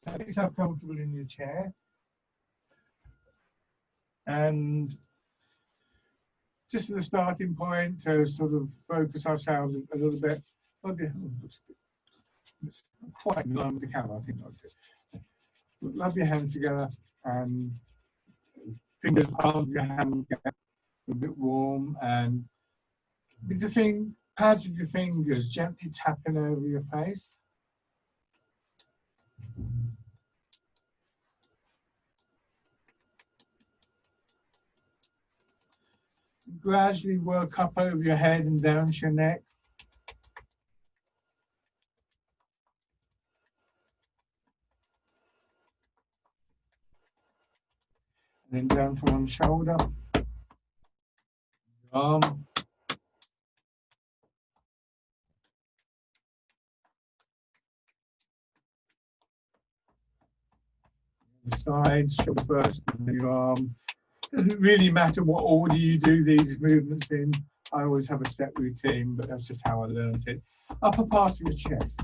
So make yourself comfortable in your chair. And just as a starting point to sort of focus ourselves a little bit, quite in line with the camera, I think I'll do. Rub your hands together and fingers, palms of your hand get a bit warm, and with the pads of your fingers gently tapping over your face. Gradually work up over your head and down to your neck. And then down to one shoulder, arm, the side, shoulder first, and then your arm. Doesn't really matter what order you do these movements in. I always have a set routine, but that's just how I learned it. Upper part of your chest.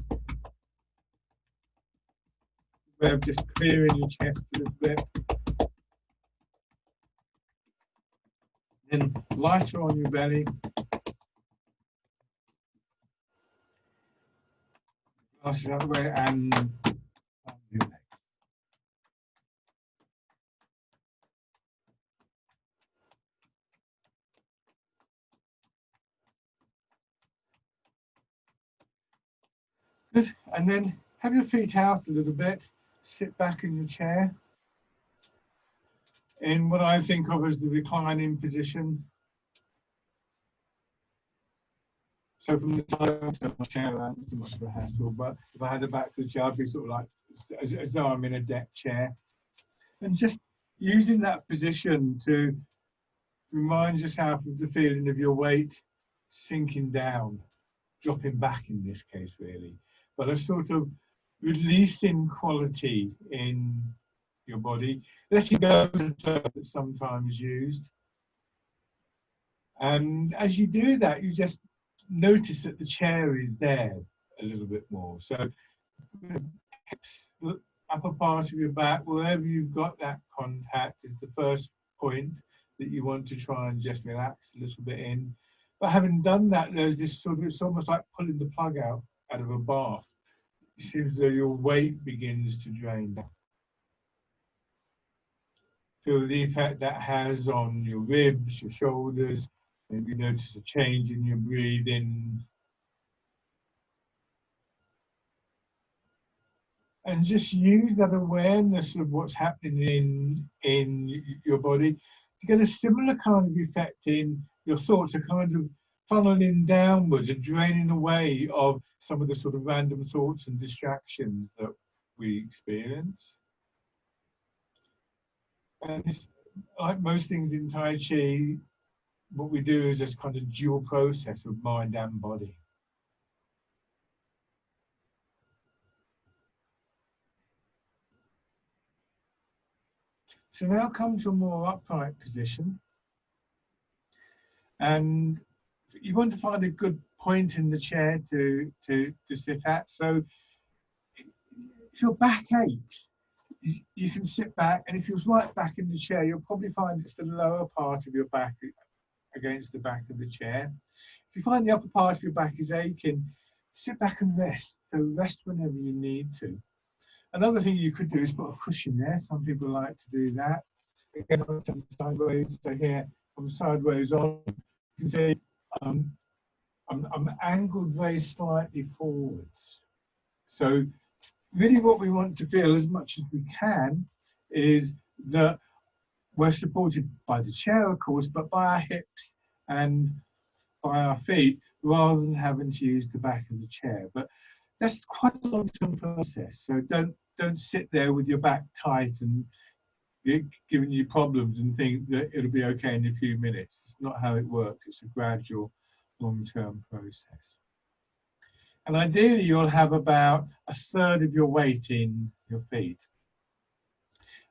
Way of just clearing your chest a little bit. Then lighter on your belly. Glasses out the way and on your legs. Good. And then have your feet out a little bit. Sit back in your chair in what I think of as the reclining position. So from the side, I turn my chair around, too much of a hassle, but if I had it back to the chair, I'd be sort of like as though I'm in a deck chair. And just using that position to remind yourself of the feeling of your weight sinking down, dropping back in this case, really, but a sort of releasing quality in your body, letting go of the term that's sometimes used. And as you do that, you just notice that the chair is there a little bit more. So hips, upper part of your back, wherever you've got that contact is the first point that you want to try and just relax a little bit in. But having done that, there's this sort of, it's almost like pulling the plug out of a bath. It seems as though your weight begins to drain down. Feel the effect that has on your ribs, your shoulders. Maybe notice a change in your breathing. And just use that awareness of what's happening in your body to get a similar kind of effect in your thoughts, a kind of funneling downwards, a draining away of some of the sort of random thoughts and distractions that we experience. And it's, like most things in Tai Chi, what we do is this kind of dual process of mind and body. So now come to a more upright position. And you want to find a good point in the chair to sit at. So if your back aches, you can sit back, and if you're right back in the chair, you'll probably find it's the lower part of your back against the back of the chair. If you find the upper part of your back is aching, sit back and rest. So rest whenever you need to. Another thing you could do is put a cushion there. Some people like to do that. Again, I'll turn sideways. So here, I'm sideways on. You can see I'm angled very slightly forwards. So really what we want to feel as much as we can is that we're supported by the chair, of course, but by our hips and by our feet, rather than having to use the back of the chair. But that's quite a long-term process. So don't sit there with your back tight and giving you problems and think that it'll be okay in a few minutes. It's not how it works. It's a gradual, long-term process. And ideally, you'll have about a third of your weight in your feet.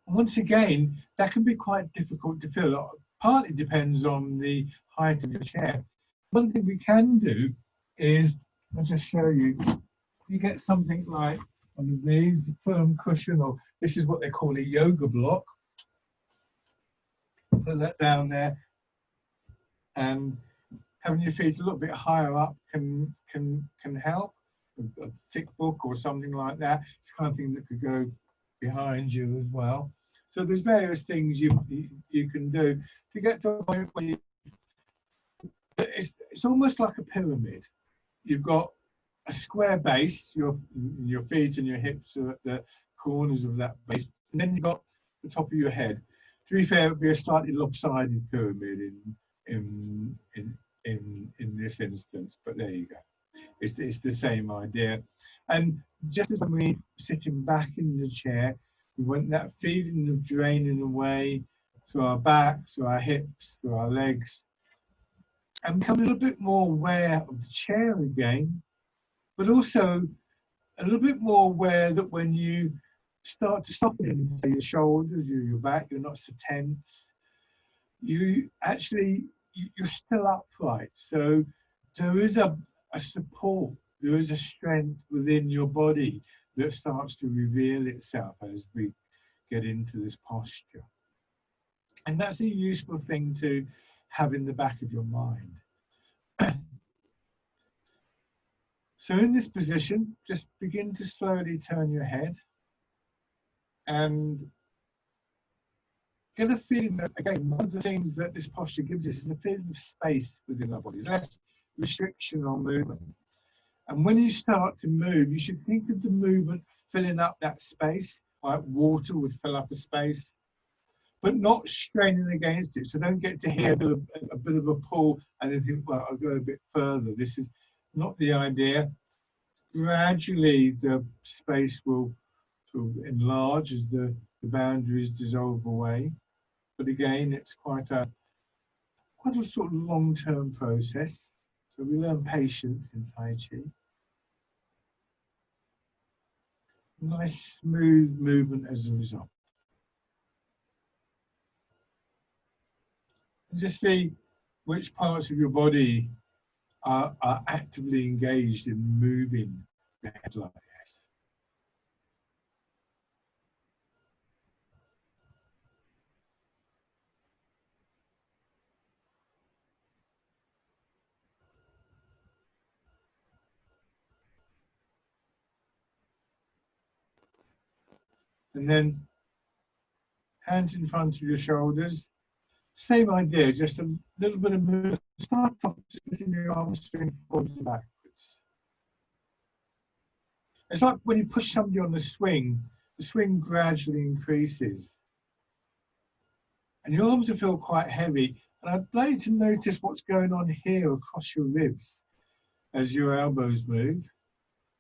And once again, that can be quite difficult to feel. Partly depends on the height of your chair. One thing we can do is, I'll just show you, you get something like on your knees, the firm cushion, or this is what they call a yoga block. Put that down there, and having your feet a little bit higher up can help. A thick book or something like that. It's the kind of thing that could go behind you as well. So there's various things you can do to get to a point where it's almost like a pyramid. You've got a square base, your feet and your hips are at the corners of that base, and then you've got the top of your head. To be fair, it would be a slightly lopsided pyramid in this instance, but there you go. It's the same idea. And just as when we're sitting back in the chair, we want that feeling of draining away through our back, through our hips, through our legs, and become a little bit more aware of the chair again, but also a little bit more aware that when you start to soften, say, your shoulders, your back, you're not so tense. You're still upright. So there is a support, there is a strength within your body that starts to reveal itself as we get into this posture. And that's a useful thing to have in the back of your mind. So in this position, just begin to slowly turn your head and get a feeling that, again, one of the things that this posture gives us is a feeling of space within our bodies, less restriction on movement. And when you start to move, you should think of the movement filling up that space, like water would fill up a space, but not straining against it. So don't get to hear a bit of a pull and then think, well, I'll go a bit further. This is not the idea. Gradually, the space will sort of enlarge as the boundaries dissolve away. But again, it's quite a sort of long-term process. So we learn patience in Tai Chi. Nice, smooth movement as a result. Just see which parts of your body are actively engaged in moving the head like this. And then hands in front of your shoulders. Same idea, just a little bit of movement. Start off just in your arms straight forwards and backwards. It's like when you push somebody on the swing gradually increases. And your arms will feel quite heavy. And I'd like you to notice what's going on here across your ribs as your elbows move.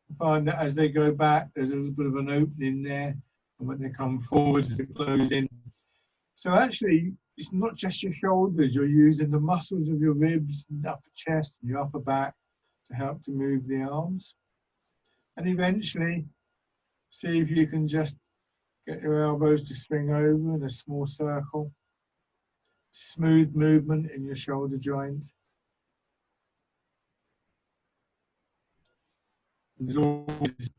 You find that as they go back, there's a little bit of an opening there. And when they come forwards, they close in. So actually, it's not just your shoulders. You're using the muscles of your ribs and upper chest and your upper back to help to move the arms. And eventually, see if you can just get your elbows to swing over in a small circle. Smooth movement in your shoulder joint. And there's always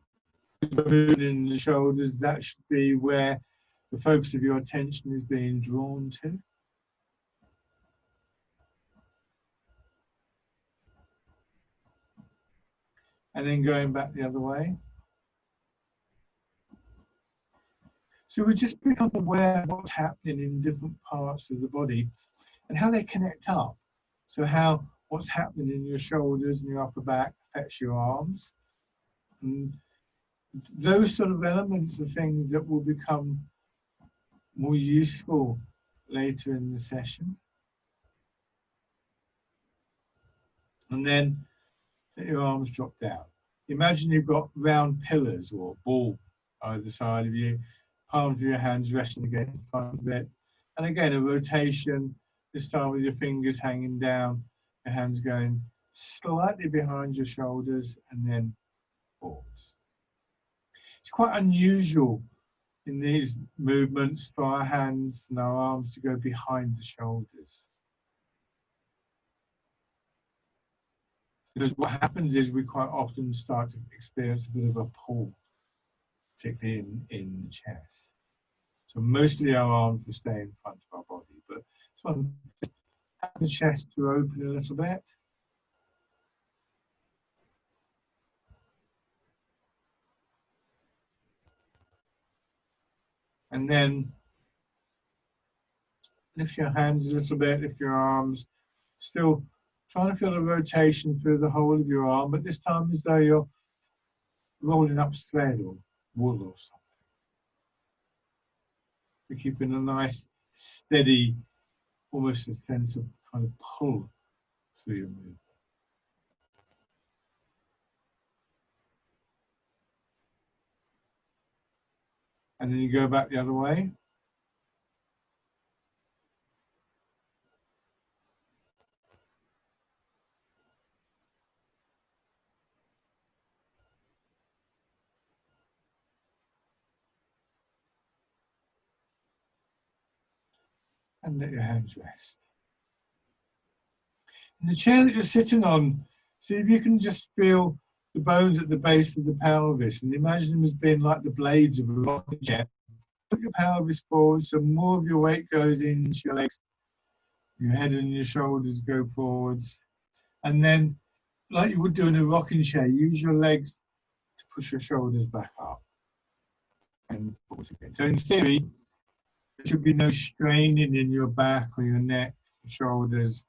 movement in the shoulders. That should be where the focus of your attention is being drawn to. And then going back the other way. So we just become aware of what's happening in different parts of the body and how they connect up. So how what's happening in your shoulders and your upper back affects your arms. And those sort of elements are things that will become more useful later in the session. And then let your arms drop down. Imagine you've got round pillars or a ball either side of you, palms of your hands resting against the front of it. And again, a rotation, this time with your fingers hanging down, your hands going slightly behind your shoulders and then forwards. It's quite unusual in these movements for our hands and our arms to go behind the shoulders. Because what happens is we quite often start to experience a bit of a pull. particularly in the chest. So mostly our arms will stay in front of our body, but just want the chest to open a little bit. And then lift your hands a little bit, lift your arms, still trying to feel a rotation through the whole of your arm, but this time as though you're rolling up thread or wool or something. You're keeping a nice, steady, almost a sense of kind of pull through your movement. And then you go back the other way. And let your hands rest. In the chair that you're sitting on, see if you can just feel the bones at the base of the pelvis and imagine them as being like the blades of a rocking chair. Put your pelvis forward so more of your weight goes into your legs. Your head and your shoulders go forwards. And then, like you would do in a rocking chair, use your legs to push your shoulders back up. And forwards again. So in theory, there should be no straining in your back or your neck, shoulders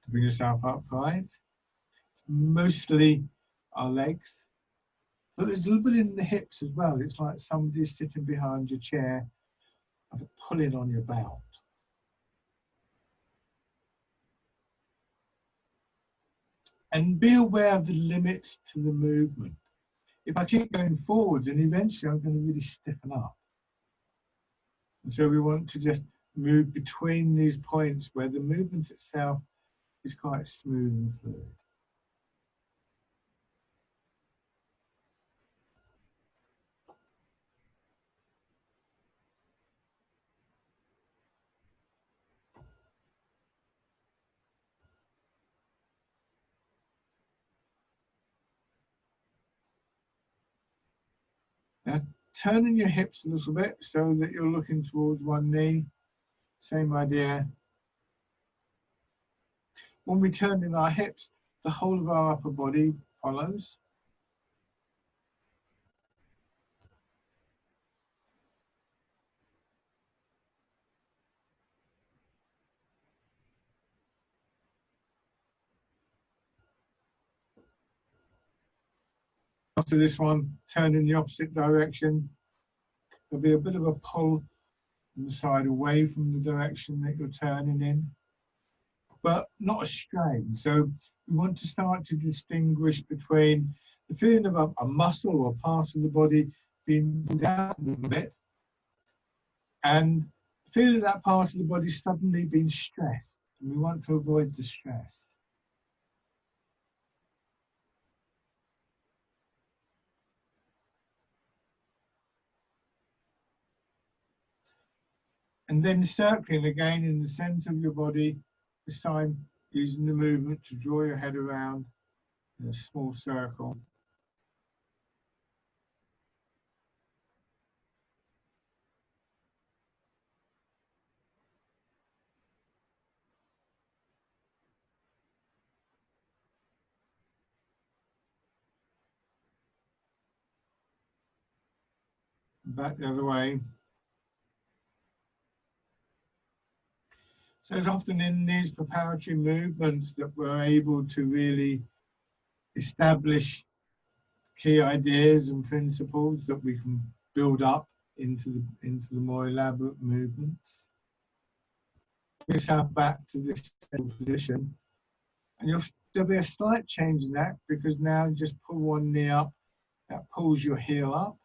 to bring yourself upright. It's mostly our legs. But there's a little bit in the hips as well. It's like somebody's sitting behind your chair and pulling on your belt. And be aware of the limits to the movement. If I keep going forwards, and eventually I'm going to really stiffen up. And so we want to just move between these points where the movement itself is quite smooth and fluid. Now, turning your hips a little bit so that you're looking towards one knee. Same idea. When we turn in our hips, the whole of our upper body follows. After this one, turn in the opposite direction. There'll be a bit of a pull on the side away from the direction that you're turning in, but not a strain. So we want to start to distinguish between the feeling of a muscle or part of the body being pulled out a little bit and the feeling of that part of the body suddenly being stressed. And we want to avoid the stress. And then circling again in the center of your body, this time using the movement to draw your head around in a small circle. Back the other way. So it's often in these preparatory movements that we're able to really establish key ideas and principles that we can build up into the more elaborate movements. Bring yourself back to this position, and there'll be a slight change in that because now just pull one knee up, that pulls your heel up.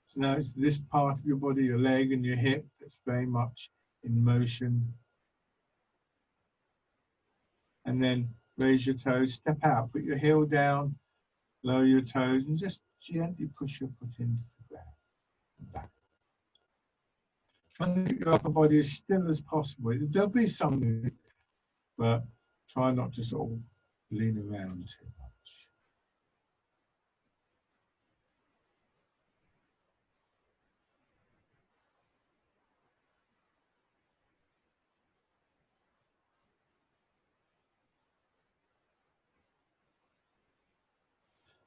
So now it's this part of your body, your leg and your hip, that's very much in motion. And then raise your toes, step out, put your heel down, lower your toes, and just gently push your foot into the ground and back. Try to keep your upper body as still as possible. There'll be some movement, but try not to sort of lean around too much.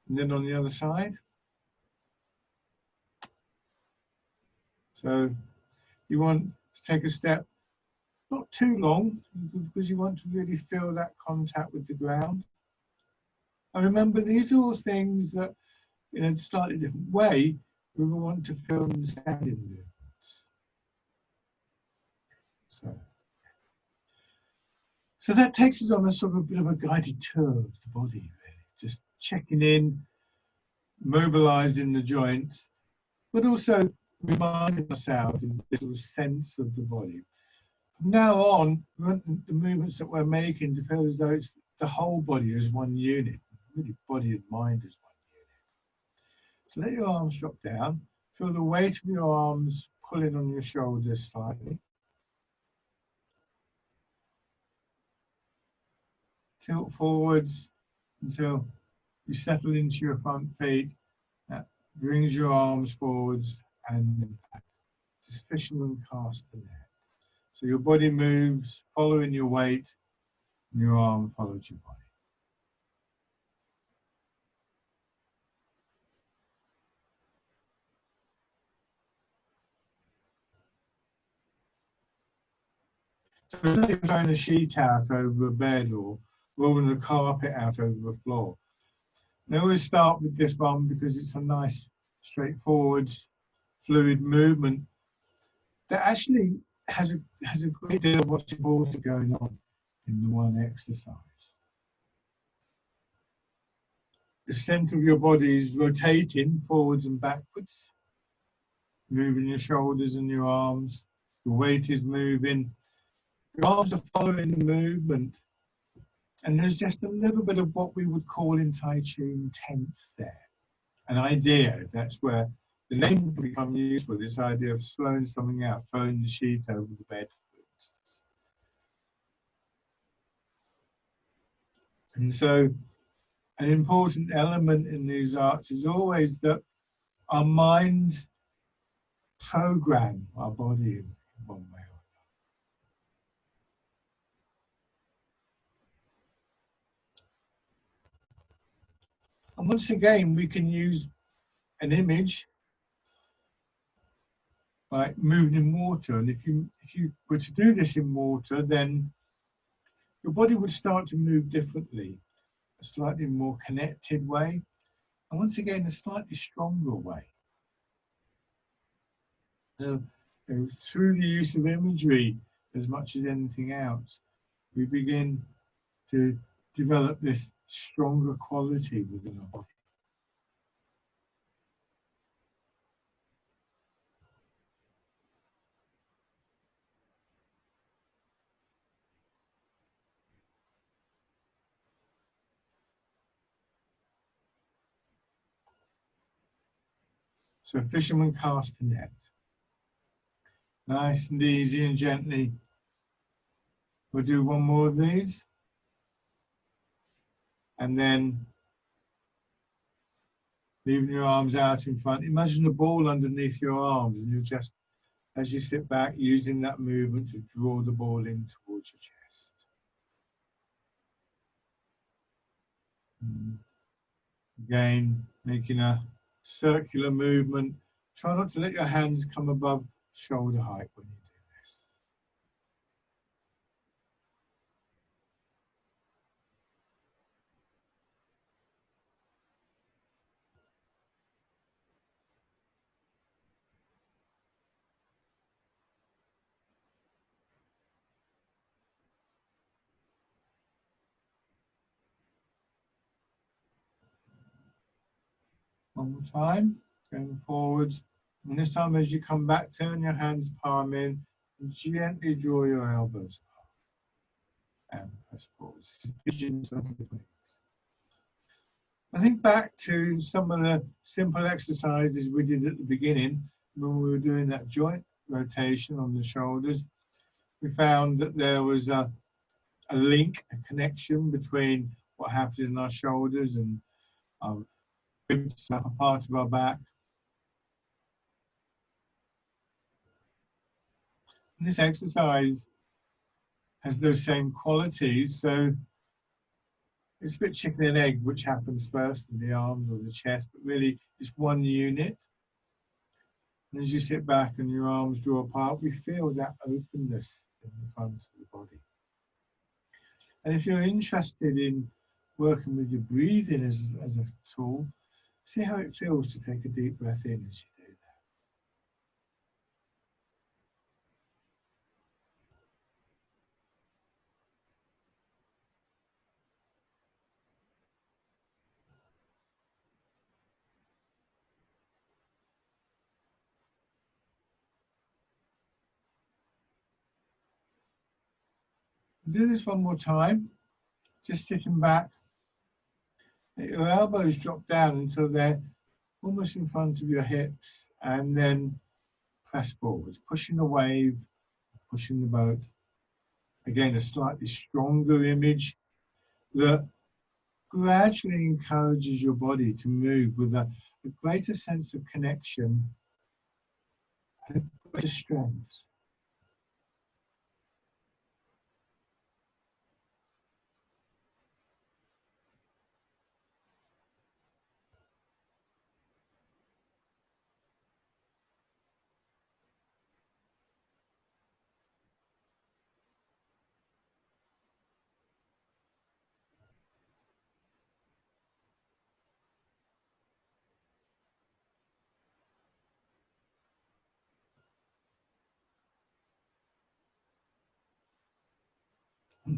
And then on the other side. So you want to take a step, not too long, because you want to really feel that contact with the ground. And remember, these are all things that, in a slightly different way, we will want to feel and understand in movements. So that takes us on a sort of a bit of a guided tour of the body, really. Just checking in, mobilizing the joints, but also reminding ourselves of this sort of sense of the body. From now on, the movements that we're making to feel as though it's the whole body as one unit, really body and mind as one unit. So let your arms drop down. Feel the weight of your arms pulling on your shoulders slightly. Tilt forwards until you settle into your front feet. That brings your arms forwards and then back. It's fisherman cast the net. So your body moves, following your weight, and your arm follows your body. So if you're throwing a sheet out over a bed or rolling a carpet out over the floor, I always start with this one because it's a nice, straightforward, fluid movement that actually has a great deal of what's important going on in the one exercise. The center of your body is rotating forwards and backwards, moving your shoulders and your arms. The weight is moving. Your arms are following the movement. And there's just a little bit of what we would call in Tai Chi intent there. An idea, that's where the name can become useful, this idea of throwing something out, throwing the sheet over the bed, for instance. And so an important element in these arts is always that our minds program our body in one way or another. And once again, we can use an image like moving in water. And if you were to do this in water, then your body would start to move differently, a slightly more connected way, and once again, a slightly stronger way. Now, through the use of imagery, as much as anything else, we begin to develop this stronger quality within our body. So fisherman cast a net. Nice and easy and gently. We'll do one more of these. And then leaving your arms out in front. Imagine a ball underneath your arms, and you're just, as you sit back, using that movement to draw the ball in towards your chest. Again, making a circular movement. Try not to let your hands come above shoulder height when you do this. One more time, going forwards. And this time as you come back, turn your hands palm in and gently draw your elbows up and press forwards. I think back to some of the simple exercises we did at the beginning when we were doing that joint rotation on the shoulders. We found that there was a link, a connection between what happens in our shoulders and ribs, upper part of our back. And this exercise has those same qualities. So It's a bit chicken and egg, which happens first in the arms or the chest, but really it's one unit. And as you sit back and your arms draw apart, we feel that openness in the front of the body. And if you're interested in working with your breathing as a tool, see how it feels to take a deep breath in as you do that. Do this one more time, just sitting back. Let your elbows drop down until they're almost in front of your hips, and then press forwards, pushing the wave, pushing the boat. Again, a slightly stronger image that gradually encourages your body to move with a greater sense of connection and greater strength.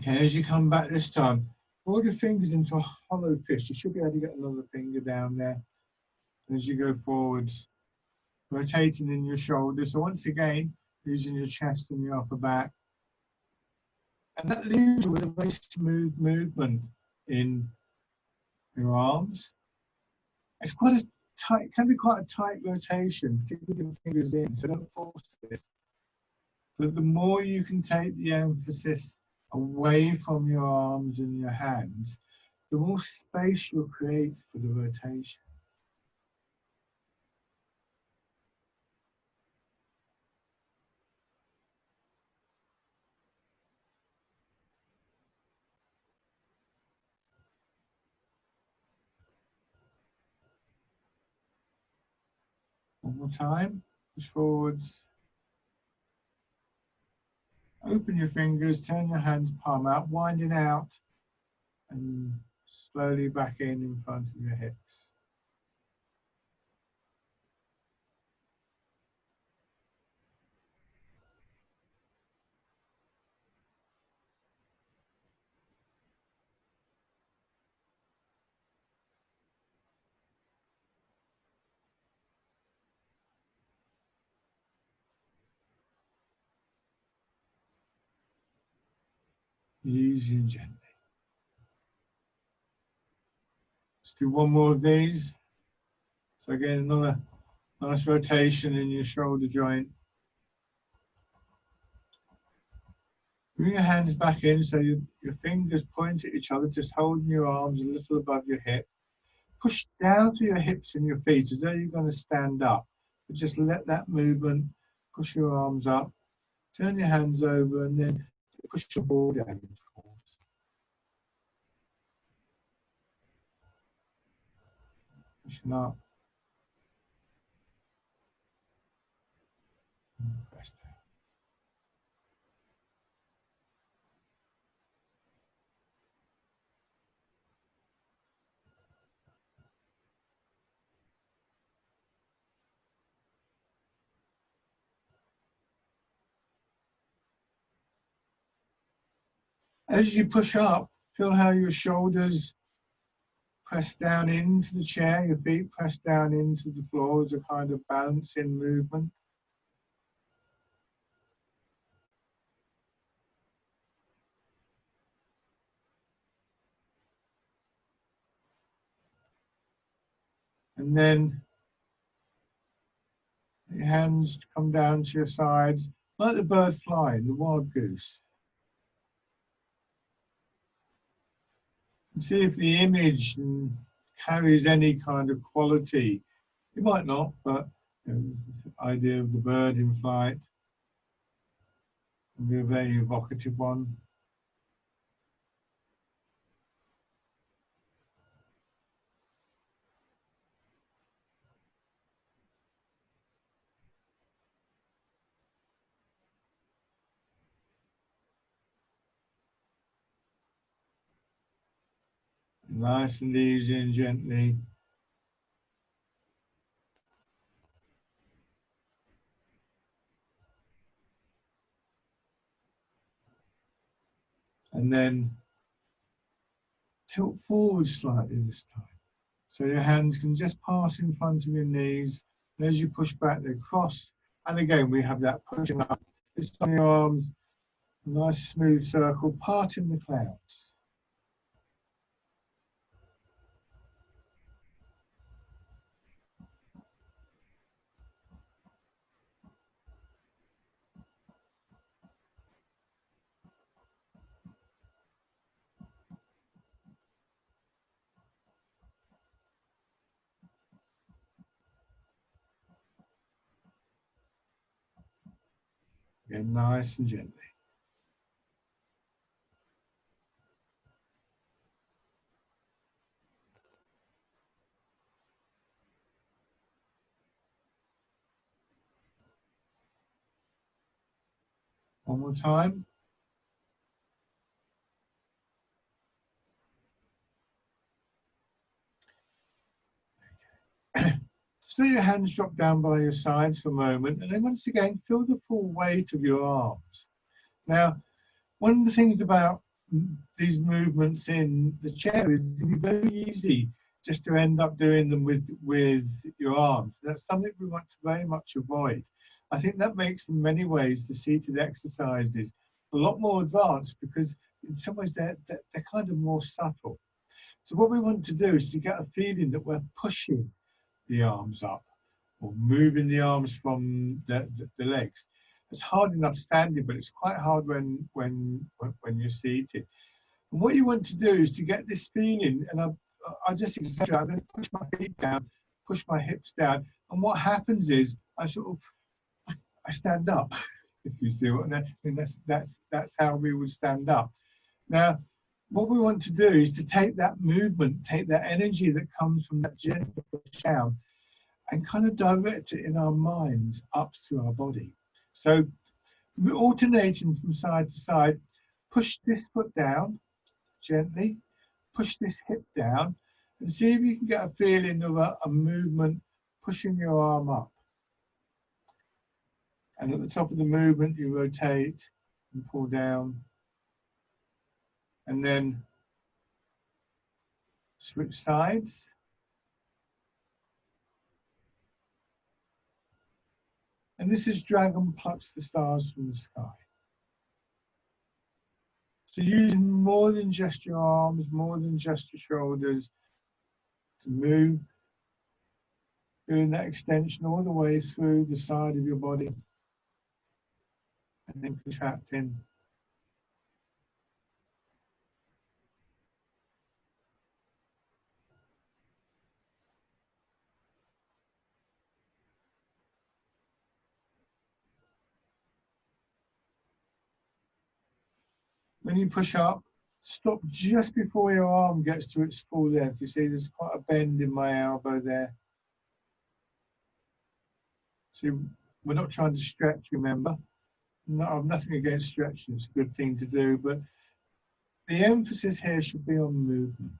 Okay, as you come back this time, roll your fingers into a hollow fist. You should be able to get another finger down there. As you go forwards, rotating in your shoulders. So once again, using your chest and your upper back. And that leaves you with a very smooth movement in your arms. It's quite a tight, can be quite a tight rotation, particularly with the fingers in, so don't force this. But the more you can take the emphasis away from your arms and your hands, the more space you'll create for the rotation. One more time, push forwards. Open your fingers, turn your hands palm out, winding out, and slowly back in front of your hips. Easy and gently. Let's do one more of these. So again, another nice rotation in your shoulder joint. Bring your hands back in so your fingers point at each other, just holding your arms a little above your hip. Push down to your hips and your feet as though you're going to stand up. But just let that movement push your arms up. Turn your hands over and then push your ball down. Pushing up. Press down. As you push up, feel how your shoulders press down into the chair, your feet press down into the floor as a kind of balancing movement. And then your hands come down to your sides, like the bird flying, the wild goose. And see if the image carries any kind of quality. It might not, but the idea of the bird in flight can be a very evocative one. Nice and easy and gently. And then tilt forward slightly this time. So your hands can just pass in front of your knees. And as you push back, they cross. And again, we have that pushing up. This time your arms, nice smooth circle, parting the clouds. Again, nice and gently. One more time. Just let your hands drop down by your sides for a moment, and then once again, feel the full weight of your arms. Now, one of the things about these movements in the chair is it's very easy just to end up doing them with your arms. That's something we want to very much avoid. I think that makes in many ways the seated exercises a lot more advanced because in some ways they're kind of more subtle. So what we want to do is to get a feeling that we're pushing the arms up or moving the arms from the legs. It's hard enough standing, but it's quite hard when you're seated. And what you want to do is to get this feeling, and I just exaggerate, I'm going to push my feet down, push my hips down, and what happens is I stand up, if you see what I mean. That's how we would stand up. Now, what we want to do is to take that movement, take that energy that comes from that gentle push down, and kind of direct it in our minds up through our body. So we're alternating from side to side. Push this foot down gently, push this hip down, and see if you can get a feeling of a movement pushing your arm up. And at the top of the movement, you rotate and pull down, and then switch sides. And this is dragon plucks the stars from the sky. So using more than just your arms, more than just your shoulders to move, doing that extension all the way through the side of your body, and then contracting. When you push up, stop just before your arm gets to its full length. You see there's quite a bend in my elbow there. So we're not trying to stretch, remember. No, I've nothing against stretching, it's a good thing to do, but the emphasis here should be on movement.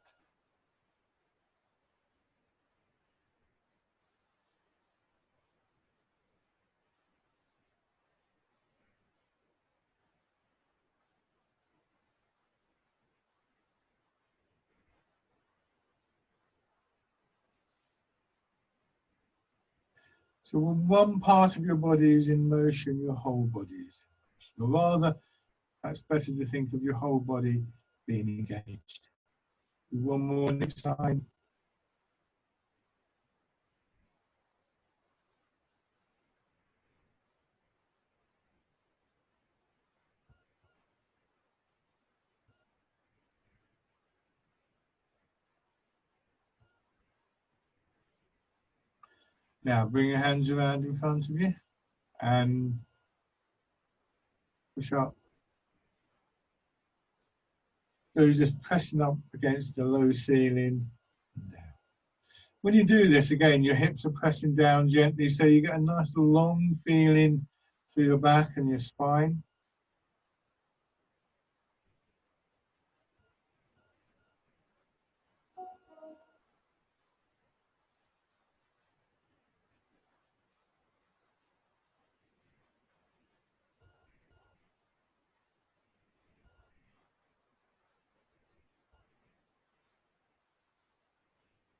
So when one part of your body is in motion, your whole body is in motion. Or rather, that's better to think of your whole body being engaged. One more next side. Now bring your hands around in front of you and push up. So you're just pressing up against the low ceiling and down. When you do this, again, your hips are pressing down gently, so you get a nice long feeling through your back and your spine.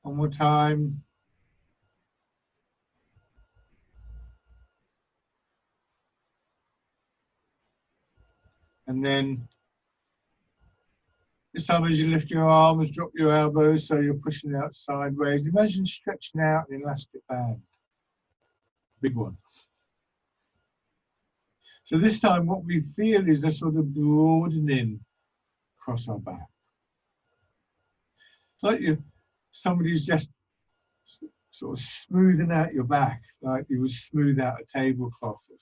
One more time. And then this time as you lift your arms, drop your elbows so you're pushing out sideways. Imagine stretching out an elastic band. Big one. So this time what we feel is a sort of broadening across our back. Like somebody's just sort of smoothing out your back, like you would smooth out a tablecloth or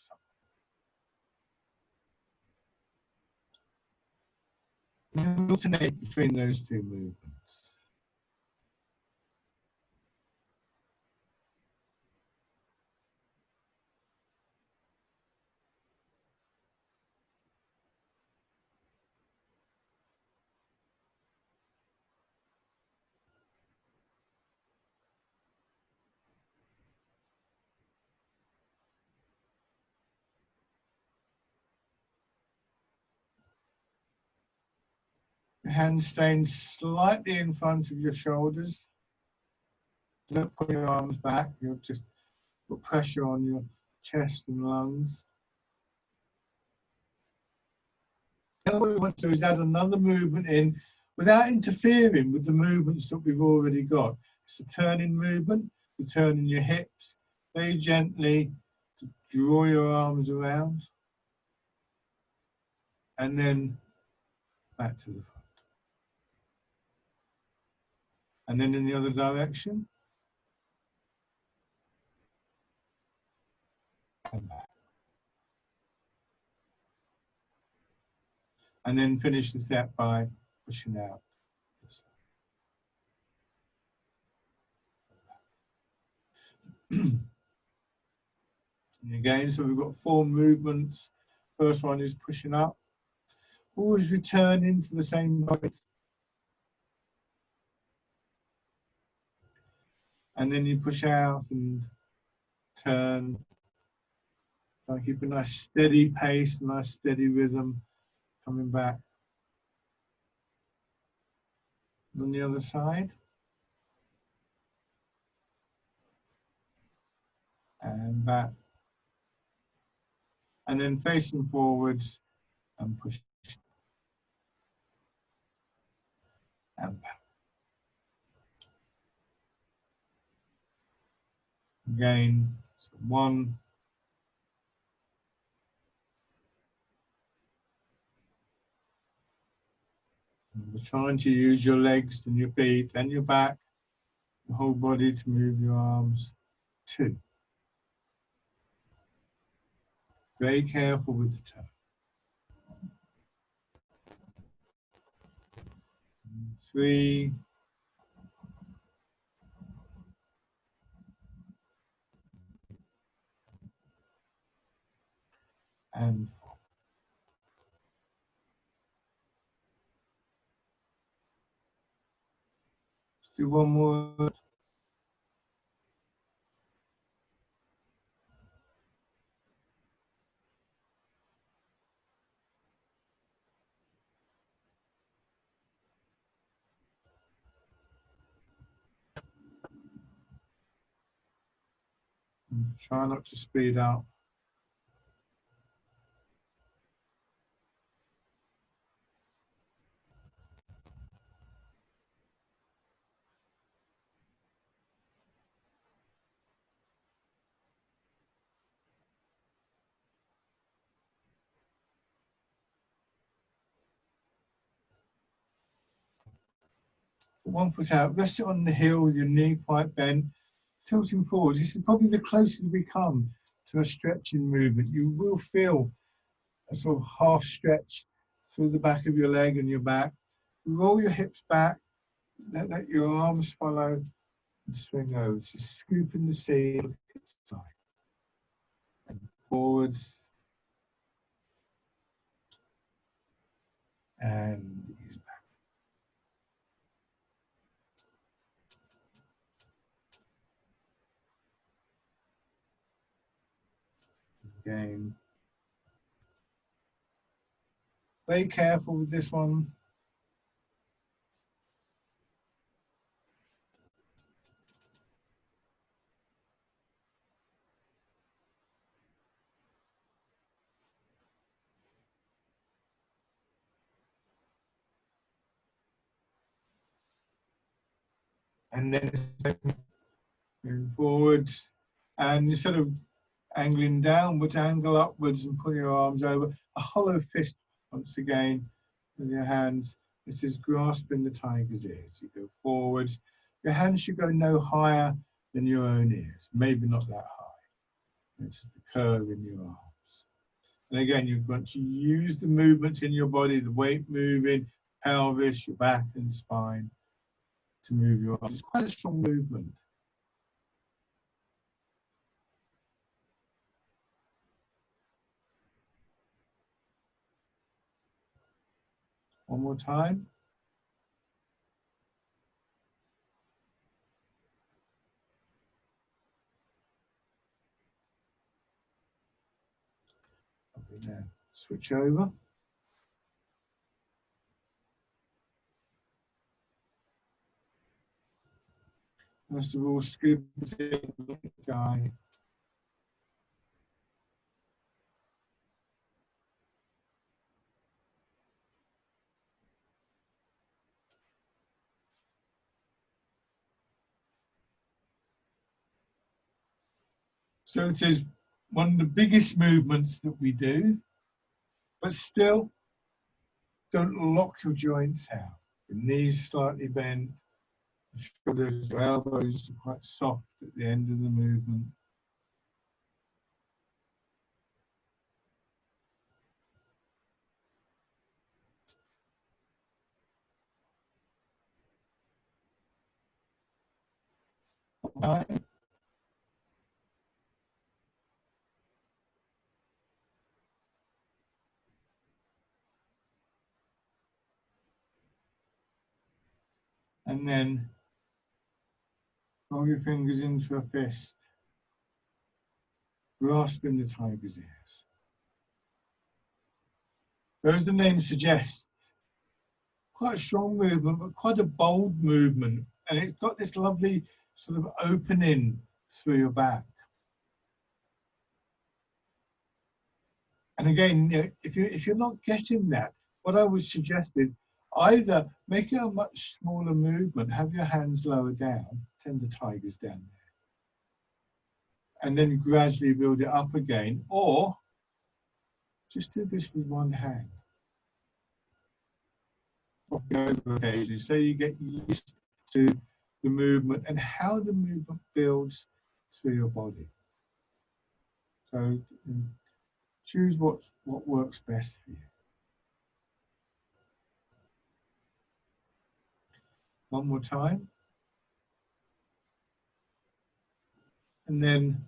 something. And alternate between those two movements. Your hands staying slightly in front of your shoulders. Don't put your arms back, you'll just put pressure on your chest and lungs. And what we want to do is add another movement in without interfering with the movements that we've already got. It's a turning movement, you turn in your hips, very gently to draw your arms around, and then back to the front. And then in the other direction, and back. And then finish the set by pushing out. And again, so we've got 4 movements. First one is pushing up. Always return into the same point. And then you push out and turn. So keep a nice steady pace, nice steady rhythm coming back. And on the other side. And back. And then facing forwards and push. And back. Again, so 1. We're trying to use your legs and your feet and your back, the whole body to move your arms. 2. Very careful with the turn. 3. And 4. Let's do one more. And try not to speed up. Put one foot out, rest it on the heel with your knee quite bent, tilting forwards. This is probably the closest we come to a stretching movement. You will feel a sort of half stretch through the back of your leg and your back. Roll your hips back, let your arms follow and swing over. Just scooping the seat, look at the side. And forwards. And ease back. Again. Very careful with this one. And then moving forwards, and instead of angling downwards, angle upwards and pull your arms over. A hollow fist once again with your hands. This is grasping the tiger's ears. You go forwards. Your hands should go no higher than your own ears, maybe not that high. It's the curve in your arms. And again, you want to use the movements in your body, the weight moving, pelvis, your back and spine to move your arms. It's quite a strong movement. One more time. Now switch over. First of all, scoop it in, guy. So it is one of the biggest movements that we do, but still don't lock your joints out. Your knees slightly bent, your shoulders, your elbows are quite soft at the end of the movement. Right. And then roll your fingers into a fist, grasping the tiger's ears. As the name suggests, quite a strong movement, but quite a bold movement. And it's got this lovely sort of opening through your back. And again, you know, if you're not getting that, what I would suggest is either make it a much smaller movement, have your hands lower down, tend the tigers down there, and then gradually build it up again, or just do this with one hand. Over occasionally, so you get used to the movement and how the movement builds through your body. So choose what works best for you. One more time. And then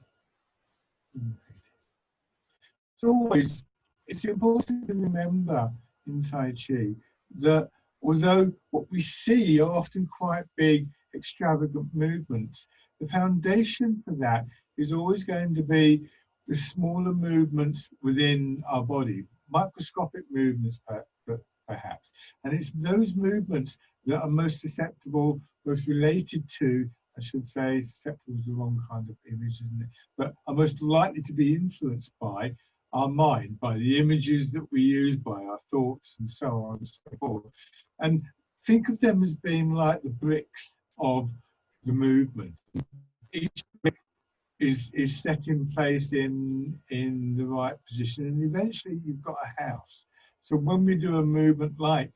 it's important to remember in Tai Chi that although what we see are often quite big, extravagant movements, the foundation for that is always going to be the smaller movements within our body, microscopic movements perhaps. And it's those movements that are most susceptible, most related to, I should say, susceptible is the wrong kind of image, isn't it? But are most likely to be influenced by our mind, by the images that we use, by our thoughts and so on and so forth. And think of them as being like the bricks of the movement. Each brick is set in place in the right position, and eventually you've got a house. So when we do a movement like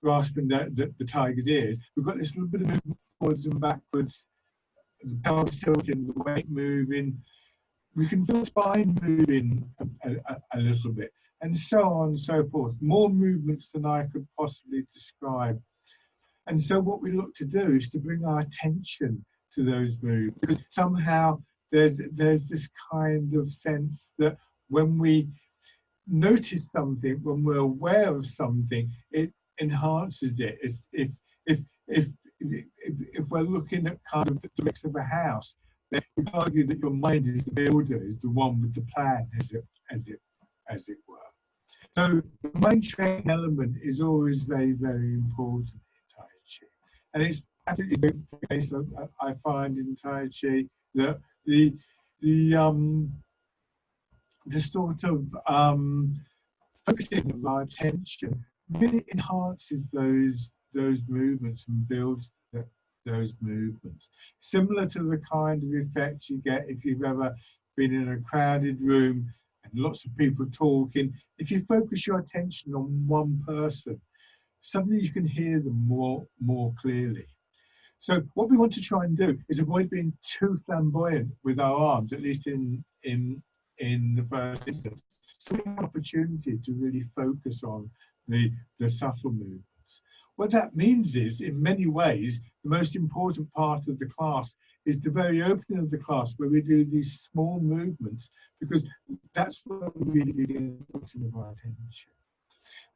grasping the tiger's ears, we've got this little bit of movement forwards and backwards, the pelvis tilting, the weight moving. We can feel spine moving a little bit, and so on and so forth. More movements than I could possibly describe. And so what we look to do is to bring our attention to those moves, because somehow there's this kind of sense that when we notice something, when we're aware of something, it enhances it. If we're looking at kind of the bricks of a house, then we can argue that your mind is the builder, is the one with the plan, as it were. So the mind training element is always very, very important in Tai Chi, and it's absolutely the case I find in Tai Chi that the sort of focusing of our attention really enhances those movements and builds those movements. Similar to the kind of effect you get if you've ever been in a crowded room and lots of people talking. If you focus your attention on one person, suddenly you can hear them more clearly. So what we want to try and do is avoid being too flamboyant with our arms, at least in the first instance. So we have an opportunity to really focus on the subtle movements. What that means is, in many ways, the most important part of the class is the very opening of the class, where we do these small movements, because that's where we really begin focusing of our attention.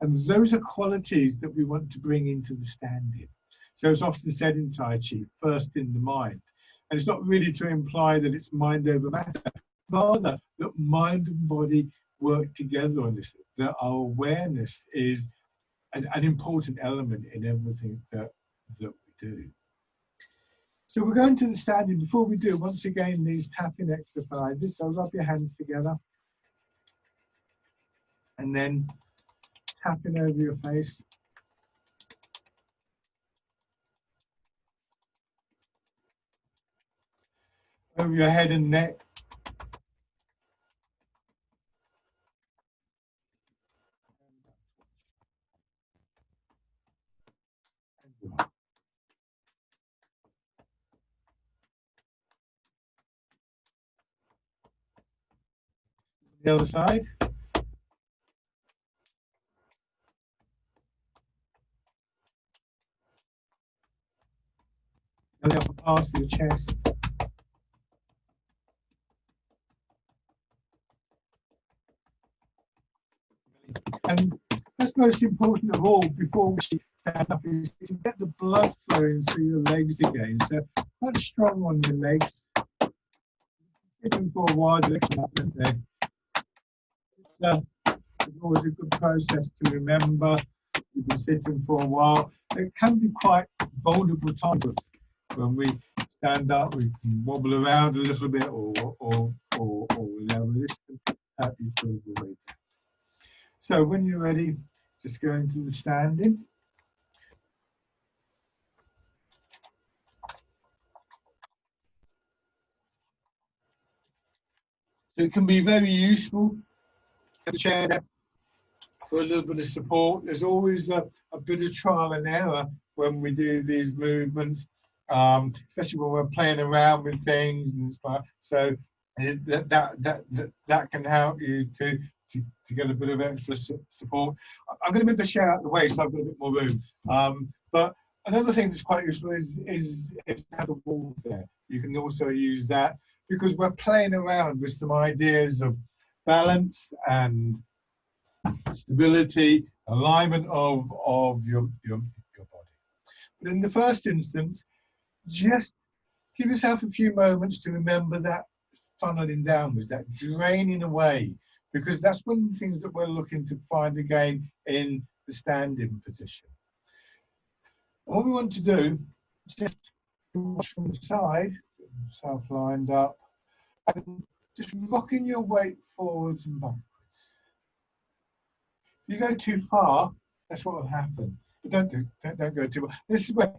And those are qualities that we want to bring into the standing. So it's often said in Tai Chi, first in the mind. And it's not really to imply that it's mind over matter, rather that mind and body work together on this, that our awareness is an important element in everything that we do. So we're going to the standing. Before we do, once again, these tapping exercises. So rub your hands together and then tapping over your face. Over your head and neck. The other side. And the upper part of your chest. And that's most important of all before we stand up is to get the blood flowing through your legs again. So quite strong on your legs. Sitting for a while, the legs are up there. It's always a good process to remember. You've been sitting for a while. It can be quite vulnerable times when we stand up. We can wobble around a little bit, or level this to help you feel the weight. So when you're ready, just go into the standing. So it can be very useful to chair for a little bit of support. There's always a bit of trial and error when we do these movements, especially when we're playing around with things and stuff. So that can help you to get a bit of extra support. I'm going to move the chair out of the way so I've got a bit more room. But another thing that's quite useful is to have a wall there. You can also use that because we're playing around with some ideas of balance and stability, alignment of your body. But in the first instance, just give yourself a few moments to remember that funneling downwards, that draining away, because that's one of the things that we're looking to find again in the standing position. And what we want to do, just watch from the side, self lined up, and just rocking your weight forwards and backwards. If you go too far, that's what will happen. But don't go too far. This is where,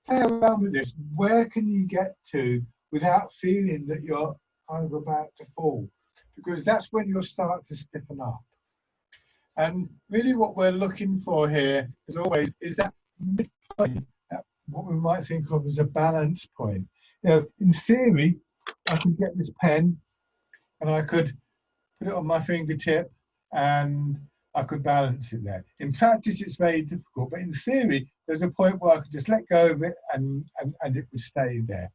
play around with this. Where can you get to without feeling that you're kind of about to fall? Because that's when you'll start to stiffen up. And really what we're looking for here, as always, is that midpoint, what we might think of as a balance point. You know, in theory, I could get this pen and I could put it on my fingertip and I could balance it there. In practice, it's very difficult, but in theory, there's a point where I could just let go of it and it would stay there.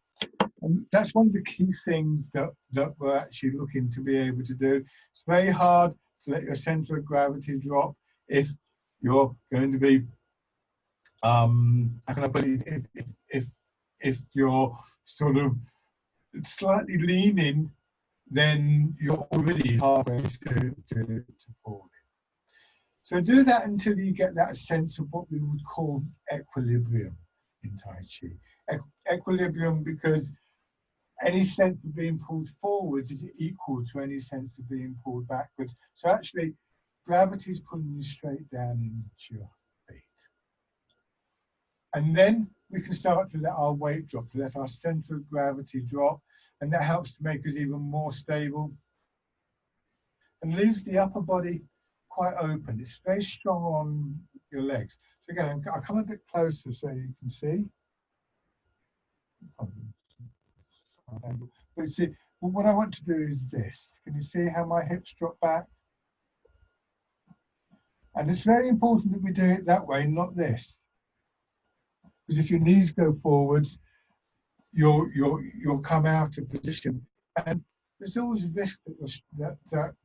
And that's one of the key things that we're actually looking to be able to do. It's very hard to let your center of gravity drop if you're going to be, how can I put it, if you're sort of slightly leaning, then you're already halfway to falling. So do that until you get that sense of what we would call equilibrium in Tai Chi. Equilibrium because any sense of being pulled forwards is equal to any sense of being pulled backwards. So actually, gravity is pulling you straight down into your feet. And then we can start to let our weight drop, to let our center of gravity drop, and that helps to make us even more stable and leaves the upper body quite open. It's very strong on your legs. So again, I'll come a bit closer so you can see. But see, well, what I want to do is this. Can you see how my hips drop back? And it's very important that we do it that way, not this. Because if your knees go forwards, you'll come out of position. And there's always a risk that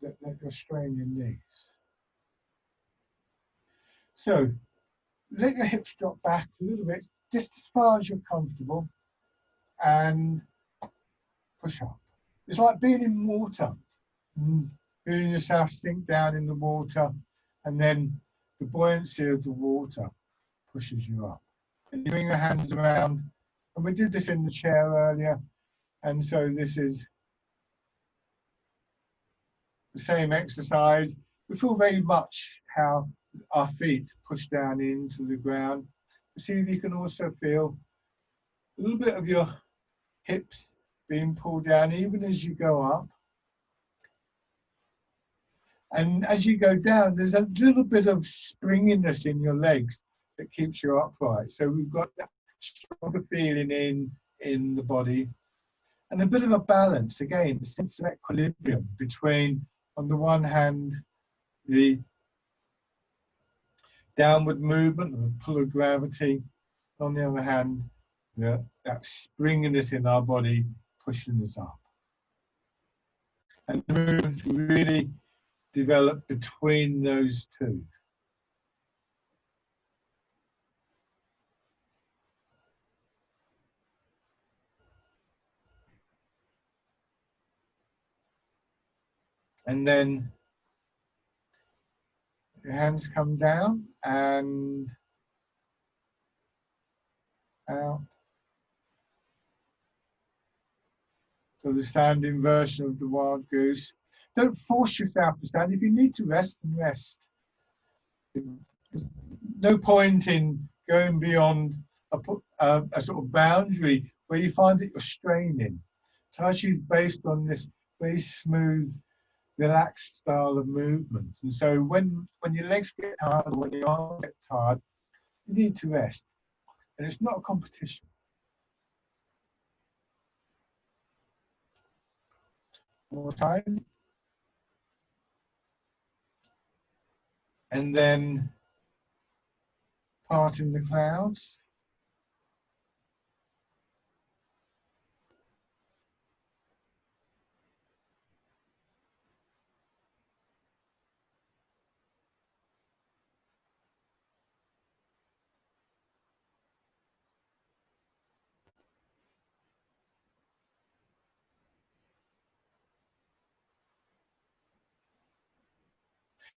you'll strain your knees. So let your hips drop back a little bit, just as far as you're comfortable, and push up. It's like being in water. Feeling yourself sink down in the water, and then the buoyancy of the water pushes you up. And you bring your hands around, and we did this in the chair earlier, and so this is the same exercise. We feel very much how our feet push down into the ground. See if you can also feel a little bit of your hips being pulled down even as you go up. And as you go down, there's a little bit of springiness in your legs that keeps you upright. So we've got that stronger feeling in the body. And a bit of a balance, again, a sense of equilibrium between, on the one hand, the downward movement, the pull of gravity. On the other hand, that springiness in our body pushing us up. And the movements really develop between those two. And then your hands come down and out. So the standing version of the wild goose. Don't force yourself to stand. If you need to rest, then rest. No point in going beyond a sort of boundary where you find that you're straining. Tai Chi is based on this very smooth, relaxed style of movement. And so when your legs get tired or when your arms get tired, you need to rest. And it's not a competition. One more time. And then part in the clouds.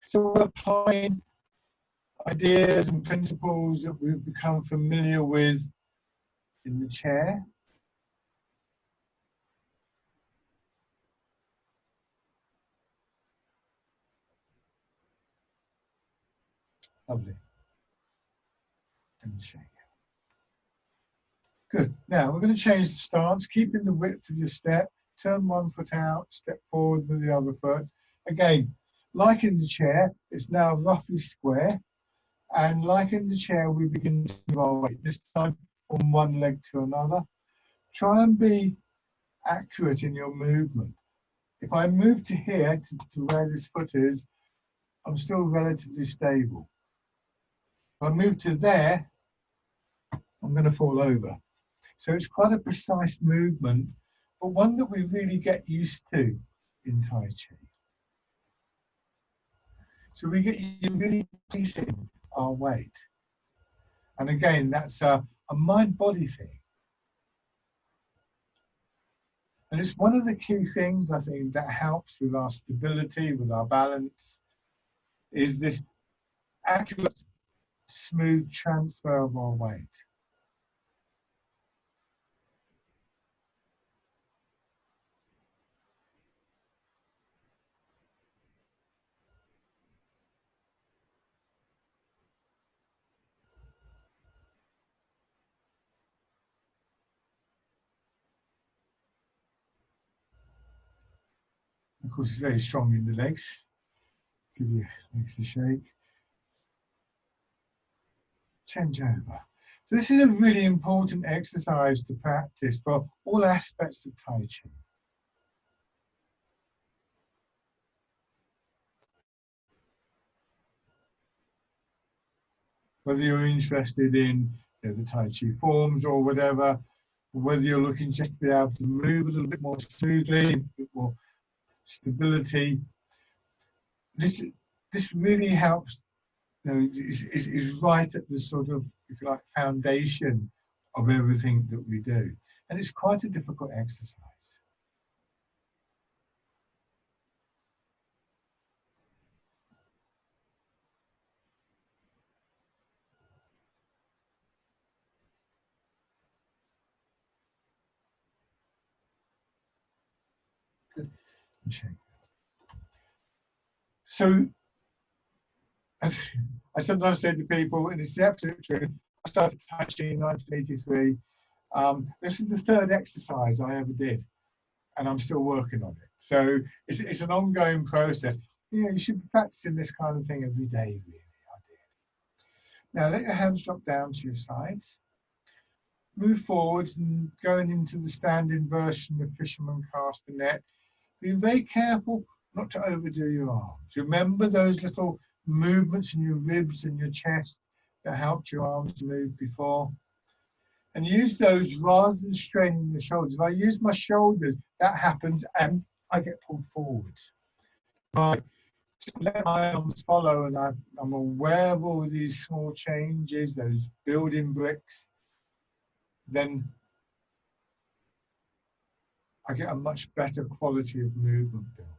So we're applying ideas and principles that we've become familiar with in the chair. Lovely. And shake. Good. Now we're going to change the stance, keeping the width of your step. Turn one foot out, step forward with the other foot. Again, like in the chair, it's now roughly square. And like in the chair, we begin to move our weight, this time from one leg to another. Try and be accurate in your movement. If I move to here, to where this foot is, I'm still relatively stable. If I move to there, I'm going to fall over. So it's quite a precise movement, but one that we really get used to in Tai Chi. So we get really placing our weight. And again, that's a mind-body thing. And it's one of the key things, I think, that helps with our stability, with our balance, is this accurate, smooth transfer of our weight. Of course, it's very strong in the legs. Give your legs a shake. Change over. So this is a really important exercise to practice for all aspects of Tai Chi. Whether you're interested in the Tai Chi forms or whatever, whether you're looking just to be able to move a little bit more smoothly, a bit more stability, this really helps. Is right at the sort of, if you like, foundation of everything that we do, and it's quite a difficult exercise. So, as I sometimes say to people, and it's the absolute truth, I started Tai Chi in 1983. This is the third exercise I ever did, and I'm still working on it. So it's an ongoing process. You should be practicing this kind of thing every day, really. Now let your hands drop down to your sides. Move forwards and going into the standing version of fisherman castanet. Be very careful not to overdo your arms. Remember those little movements in your ribs and your chest that helped your arms to move before. And use those rather than straining your shoulders. If I use my shoulders, that happens and I get pulled forwards. If I just let my arms follow and I'm aware of all these small changes, those building bricks, then I get a much better quality of movement building.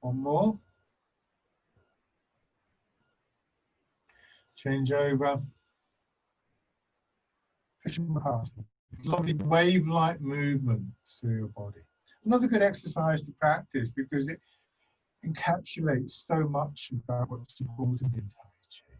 One more. Change over. Fisherman casting. Lovely wave-like movements through your body. Another good exercise to practice because it encapsulates so much about what's important in Tai Chi.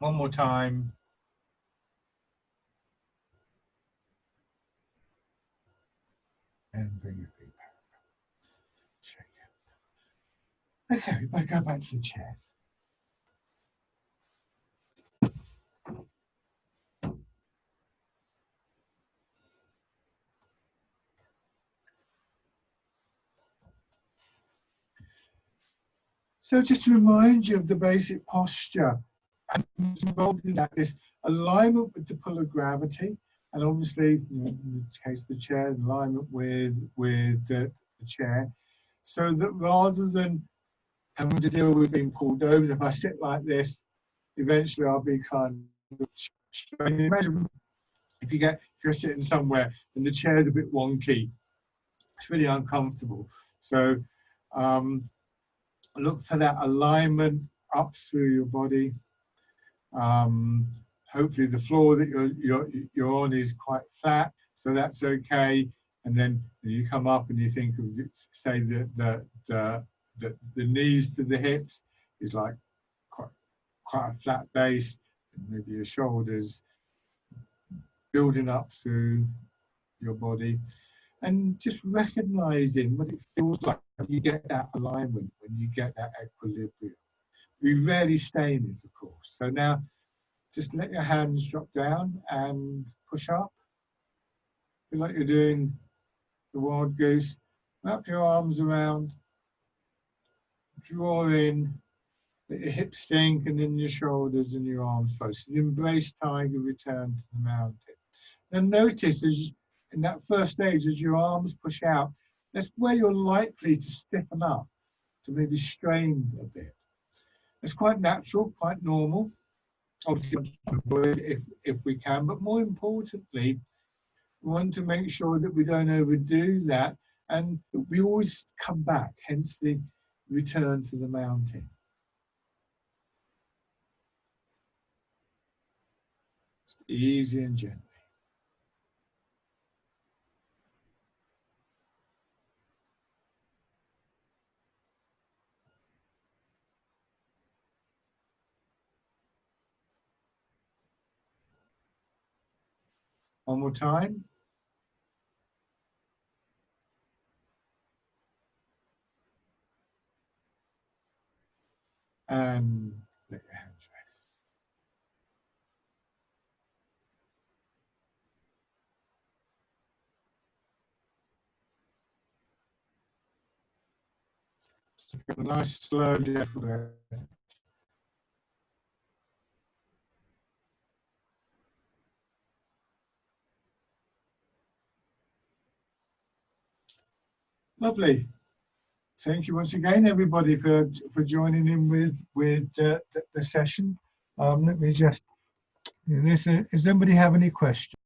One more time. And bring your feet back. Shake it. Okay, we go back to the chairs. So just to remind you of the basic posture, and involved in that is alignment with the pull of gravity, and obviously, in the case of the chair, alignment with the chair, so that rather than having to deal with being pulled over, if I sit like this, eventually I'll be kind of straining. Imagine if you're sitting somewhere and the chair's a bit wonky, it's really uncomfortable. So look for that alignment up through your body. Hopefully the floor that you're on is quite flat, so that's okay. And then you come up and you think of, say, the knees to the hips is like quite a flat base, and maybe your shoulders building up through your body, and just recognizing what it feels like when you get that alignment, when you get that equilibrium. We rarely stay in it, of course. So now just let your hands drop down and push up. Feel like you're doing the wild goose. Wrap your arms around, draw in, let your hips sink, and then your shoulders and your arms close. So embrace tiger, return to the mountain. And notice in that first stage, as your arms push out, that's where you're likely to stiffen up, to maybe strain a bit. It's quite natural, quite normal. obviously avoid if we can, but more importantly, we want to make sure that we don't overdo that and that we always come back, hence the return to the mountain. Just easy and gentle. One more time. And let your hands rest. Take a nice slow gentle breath. Lovely. Thank you once again, everybody, for joining in with the session. Let me just. Does anybody have any questions?